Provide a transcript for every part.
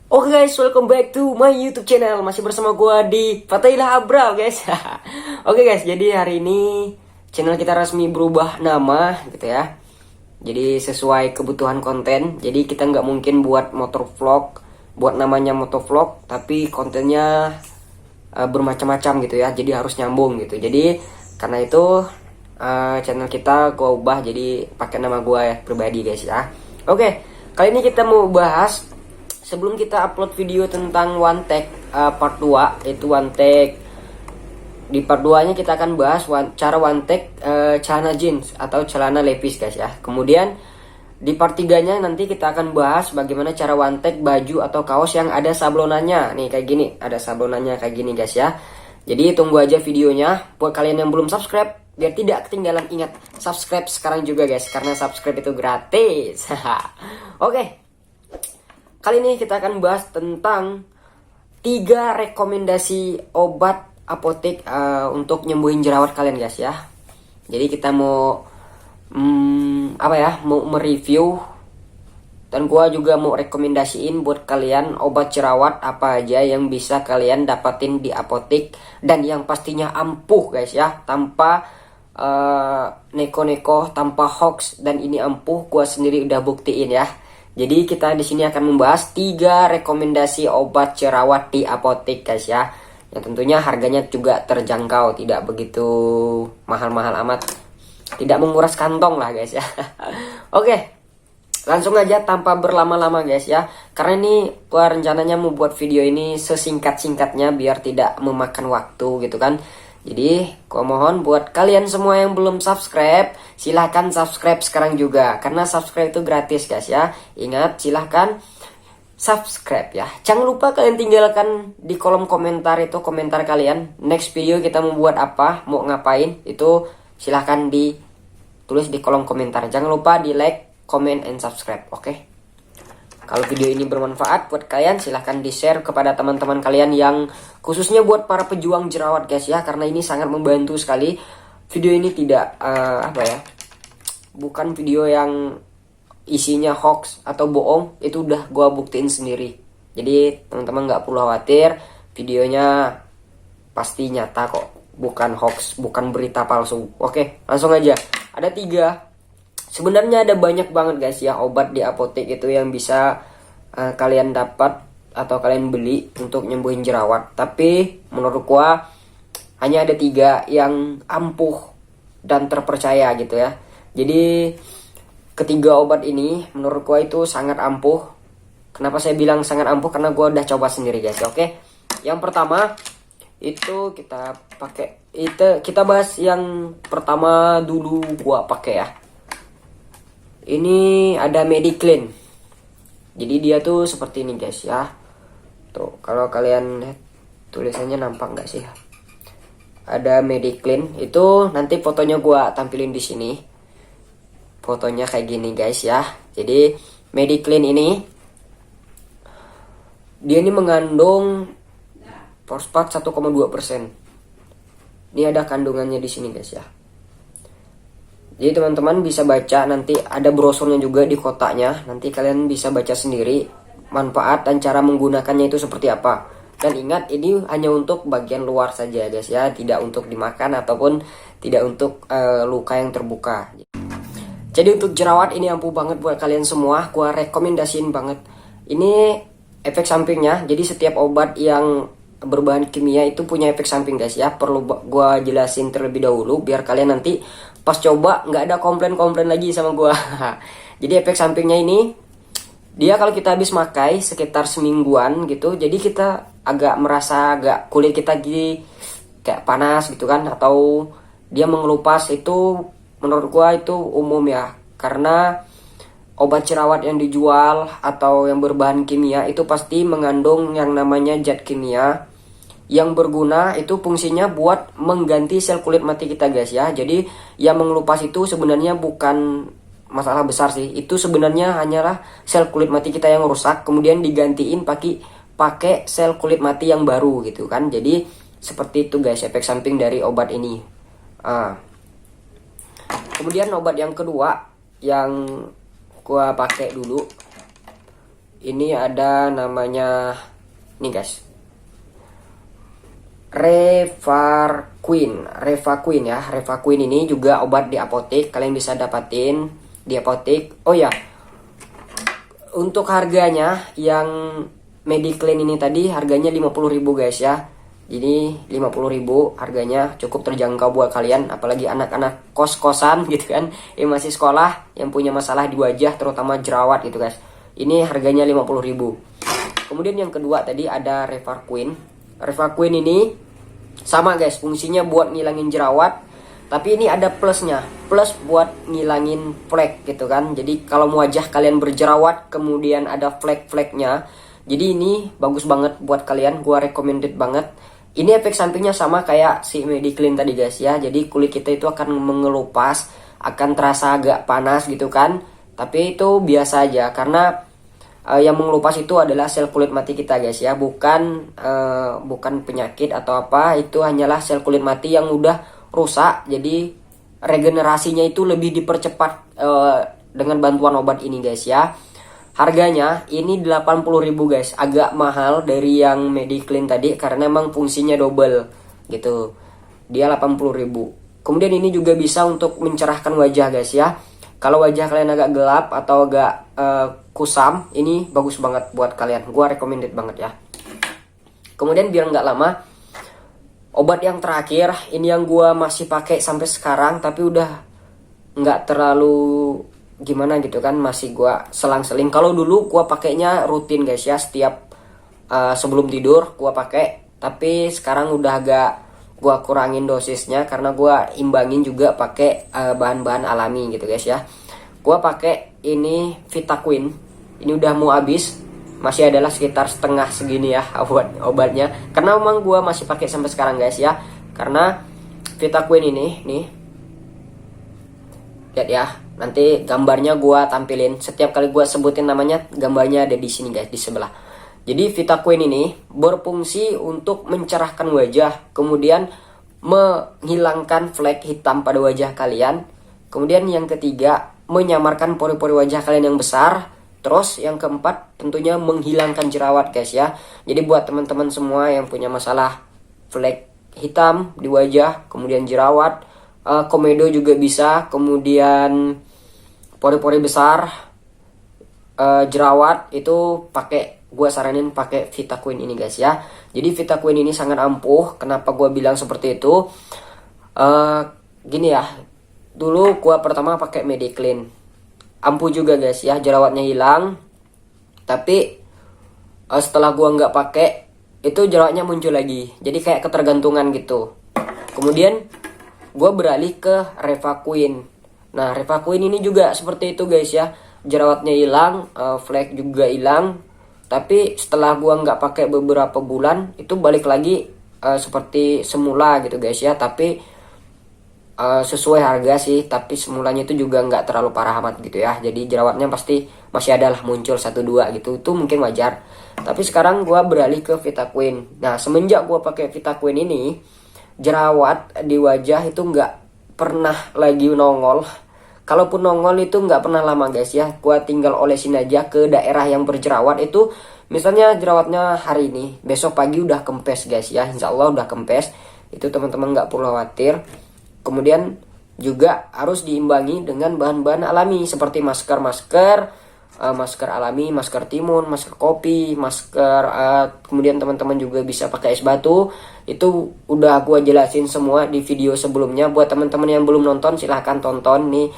Oke guys, welcome back to my YouTube channel. Masih bersama gua di Fatailah Abra guys. Oke guys, jadi hari ini channel kita resmi berubah nama gitu ya. Jadi sesuai kebutuhan konten. Jadi kita nggak mungkin buat motor vlog, buat namanya motovlog, tapi kontennya bermacam-macam gitu ya. Jadi harus nyambung gitu. Jadi karena itu channel kita gua ubah jadi pakai nama gua ya pribadi guys ya. Oke, kali ini kita mau bahas. Sebelum kita upload video tentang one take part 2, itu one take di part 2 nya kita akan bahas cara one take celana jeans atau celana levis guys ya. Kemudian di part 3 nya nanti kita akan bahas bagaimana cara one take baju atau kaos yang ada sablonannya. Nih kayak gini, ada sablonannya kayak gini guys ya. Jadi tunggu aja videonya. Buat kalian yang belum subscribe, biar tidak ketinggalan, ingat subscribe sekarang juga guys, karena subscribe itu gratis. Oke. Kali ini kita akan bahas tentang 3 rekomendasi obat apotek untuk nyembuhin jerawat kalian guys ya. Jadi kita mau mau mereview, dan gua juga mau rekomendasiin buat kalian obat jerawat apa aja yang bisa kalian dapatin di apotek dan yang pastinya ampuh guys ya, tanpa neko-neko, tanpa hoax, dan ini ampuh, gua sendiri udah buktiin ya. Jadi kita di sini akan membahas 3 rekomendasi obat jerawat di apotek guys ya. Yang tentunya harganya juga terjangkau, tidak begitu mahal-mahal amat. Tidak menguras kantong lah guys ya. Oke. Langsung aja tanpa berlama-lama guys ya. Karena ini gua rencananya mau buat video ini sesingkat-singkatnya biar tidak memakan waktu gitu kan. Jadi gua mohon buat kalian semua yang belum subscribe, silahkan subscribe sekarang juga, karena subscribe itu gratis guys ya. Ingat, silahkan subscribe ya. Jangan lupa kalian tinggalkan di kolom komentar itu komentar kalian. Next video kita mau buat apa, mau ngapain, itu silahkan ditulis di kolom komentar. Jangan lupa di like, comment, and subscribe. Oke. Kalau video ini bermanfaat buat kalian, silahkan di-share kepada teman-teman kalian yang khususnya buat para pejuang jerawat guys ya, karena ini sangat membantu sekali. Video ini tidak bukan video yang isinya hoax atau bohong, itu udah gua buktiin sendiri. Jadi teman-teman nggak perlu khawatir, videonya pasti nyata kok, bukan hoax, bukan berita palsu. Oke, langsung aja. Ada 3. Sebenarnya ada banyak banget guys ya obat di apotek itu yang bisa kalian dapat atau kalian beli untuk nyembuhin jerawat. Tapi menurut gua hanya ada 3 yang ampuh dan terpercaya gitu ya. Jadi ketiga obat ini menurut gua itu sangat ampuh. Kenapa saya bilang sangat ampuh? Karena gua udah coba sendiri guys. Oke. Yang pertama itu kita bahas yang pertama dulu gua pakai ya. Ini ada Mediclean. Jadi dia tuh seperti ini guys ya. Tuh, kalau kalian lihat tulisannya nampak nggak sih? Ada Mediclean. Itu nanti fotonya gua tampilin di sini. Fotonya kayak gini guys ya. Jadi Mediclean ini dia ini mengandung fosfat 1,2%. Ini ada kandungannya di sini guys ya. Jadi teman-teman bisa baca, nanti ada brosurnya juga di kotaknya. Nanti kalian bisa baca sendiri manfaat dan cara menggunakannya itu seperti apa. Dan ingat, ini hanya untuk bagian luar saja guys ya, tidak untuk dimakan ataupun tidak untuk luka yang terbuka. Jadi untuk jerawat ini ampuh banget buat kalian semua. Gua rekomendasiin banget. Ini efek sampingnya. Jadi setiap obat yang berbahan kimia itu punya efek samping guys ya. Perlu gua jelasin terlebih dahulu biar kalian nanti pas coba nggak ada komplain-komplain lagi sama gua. Jadi efek sampingnya ini, dia kalau kita habis makai sekitar semingguan gitu, jadi kita merasa kulit kita gini kayak panas gitu kan, atau dia mengelupas. Itu menurut gua itu umum ya, karena obat jerawat yang dijual atau yang berbahan kimia itu pasti mengandung yang namanya zat kimia yang berguna, itu fungsinya buat mengganti sel kulit mati kita guys ya. Jadi yang mengelupas itu sebenarnya bukan masalah besar sih. Itu sebenarnya hanyalah sel kulit mati kita yang rusak, kemudian digantiin pakai sel kulit mati yang baru gitu kan. Jadi seperti itu guys efek samping dari obat ini. Kemudian obat yang kedua yang gua pakai dulu ini ada namanya nih guys, Revaquin ya. Revaquin ini juga obat di apotek, kalian bisa dapatin di apotek. Oh ya, untuk harganya yang Mediclean ini tadi harganya 50.000 guys ya. Jadi 50.000 harganya cukup terjangkau buat kalian, apalagi anak-anak kos-kosan gitu kan, yang masih sekolah, yang punya masalah di wajah terutama jerawat gitu guys. Ini harganya 50.000. Kemudian yang kedua tadi ada Revaquin. Revaquin ini sama guys, fungsinya buat ngilangin jerawat, tapi ini ada plusnya, plus buat ngilangin flek gitu kan. Jadi kalau wajah kalian berjerawat kemudian ada flek-fleknya, jadi ini bagus banget buat kalian, gua recommended banget. Ini efek sampingnya sama kayak si Mediclean tadi guys ya. Jadi kulit kita itu akan mengelupas, akan terasa agak panas gitu kan, tapi itu biasa aja karena yang mengelupas itu adalah sel kulit mati kita guys ya, bukan penyakit atau apa, itu hanyalah sel kulit mati yang udah rusak. Jadi regenerasinya itu lebih dipercepat dengan bantuan obat ini guys ya. Harganya ini 80.000 guys, agak mahal dari yang Mediclean tadi karena emang fungsinya double gitu. Dia 80.000. Kemudian ini juga bisa untuk mencerahkan wajah guys ya. Kalau wajah kalian agak gelap atau agak kusam, ini bagus banget buat kalian. Gua recommended banget ya. Kemudian biar nggak lama, obat yang terakhir ini yang gua masih pakai sampai sekarang, tapi udah nggak terlalu gimana gitu kan, masih gua selang-seling. Kalau dulu gua pakainya rutin guys ya, setiap sebelum tidur gua pakai, tapi sekarang udah agak gua kurangin dosisnya karena gua imbangin juga pakai bahan-bahan alami gitu guys ya. Gua pakai ini Vitaquin. Ini udah mau habis, masih adalah sekitar setengah segini ya obatnya. Karena memang gua masih pakai sampai sekarang guys ya. Karena Vitaquin ini nih, lihat ya, nanti gambarnya gua tampilin. Setiap kali gua sebutin namanya, gambarnya ada di sini guys, di sebelah. Jadi Vitaquin ini berfungsi untuk mencerahkan wajah, kemudian menghilangkan flek hitam pada wajah kalian. Kemudian yang ketiga, menyamarkan pori-pori wajah kalian yang besar. Terus yang keempat, tentunya menghilangkan jerawat guys ya. Jadi buat teman-teman semua yang punya masalah flek hitam di wajah, kemudian jerawat, komedo juga bisa, kemudian pori-pori besar, jerawat, itu gue saranin pakai Vitaquin ini guys ya. Jadi Vitaquin ini sangat ampuh. Kenapa gue bilang seperti itu? Gini ya, dulu gue pertama pakai Mediclean, ampuh juga guys ya, jerawatnya hilang. Tapi setelah gue nggak pakai, itu jerawatnya muncul lagi. Jadi kayak ketergantungan gitu. Kemudian gue beralih ke Revaquin. Nah Revaquin ini juga seperti itu guys ya, jerawatnya hilang, flek juga hilang. Tapi setelah gua nggak pakai beberapa bulan, itu balik lagi seperti semula gitu guys ya. Tapi sesuai harga sih, tapi semulanya itu juga nggak terlalu parah amat gitu ya. Jadi jerawatnya pasti masih ada lah muncul 1-2 gitu, itu mungkin wajar. Tapi sekarang gua beralih ke Vitaquin. Nah semenjak gua pakai Vitaquin ini, jerawat di wajah itu nggak pernah lagi nongol. Kalaupun nongol itu nggak pernah lama guys ya. Gua tinggal olesin aja ke daerah yang berjerawat itu. Misalnya jerawatnya hari ini, besok pagi udah kempes guys ya. Insya Allah udah kempes. Itu teman-teman nggak perlu khawatir. Kemudian juga harus diimbangi dengan bahan-bahan alami seperti masker alami, masker timun, masker kopi, masker kemudian teman-teman juga bisa pakai es batu. Itu udah gua jelasin semua di video sebelumnya. Buat teman-teman yang belum nonton, silahkan tonton nih.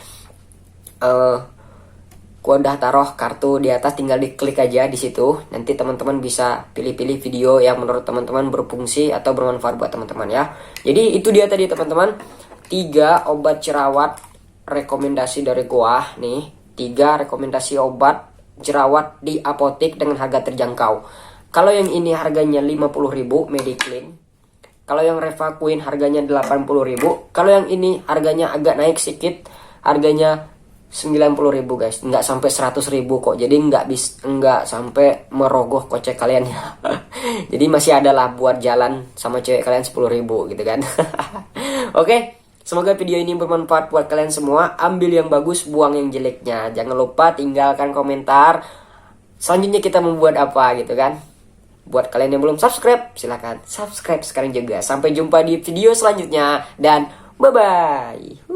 Gua udah taruh kartu di atas, tinggal diklik aja di situ. Nanti teman-teman bisa pilih-pilih video yang menurut teman-teman berfungsi atau bermanfaat buat teman-teman ya. Jadi itu dia tadi teman-teman, 3 obat jerawat rekomendasi dari gua nih. 3 rekomendasi obat jerawat di apotek dengan harga terjangkau. Kalau yang ini harganya 50.000 Mediclean. Kalau yang Revaquin harganya 80.000. Kalau yang ini harganya agak naik sedikit, harganya 90.000 guys, nggak sampai 100.000 kok. Jadi nggak sampai merogoh kocek kalian ya. Jadi masih ada lah buat jalan sama cewek kalian 10.000 gitu kan. Oke, semoga video ini bermanfaat buat kalian semua. Ambil yang bagus, buang yang jeleknya. Jangan lupa tinggalkan komentar selanjutnya kita membuat apa gitu kan. Buat kalian yang belum subscribe, silahkan subscribe sekarang juga. Sampai jumpa di video selanjutnya dan bye-bye.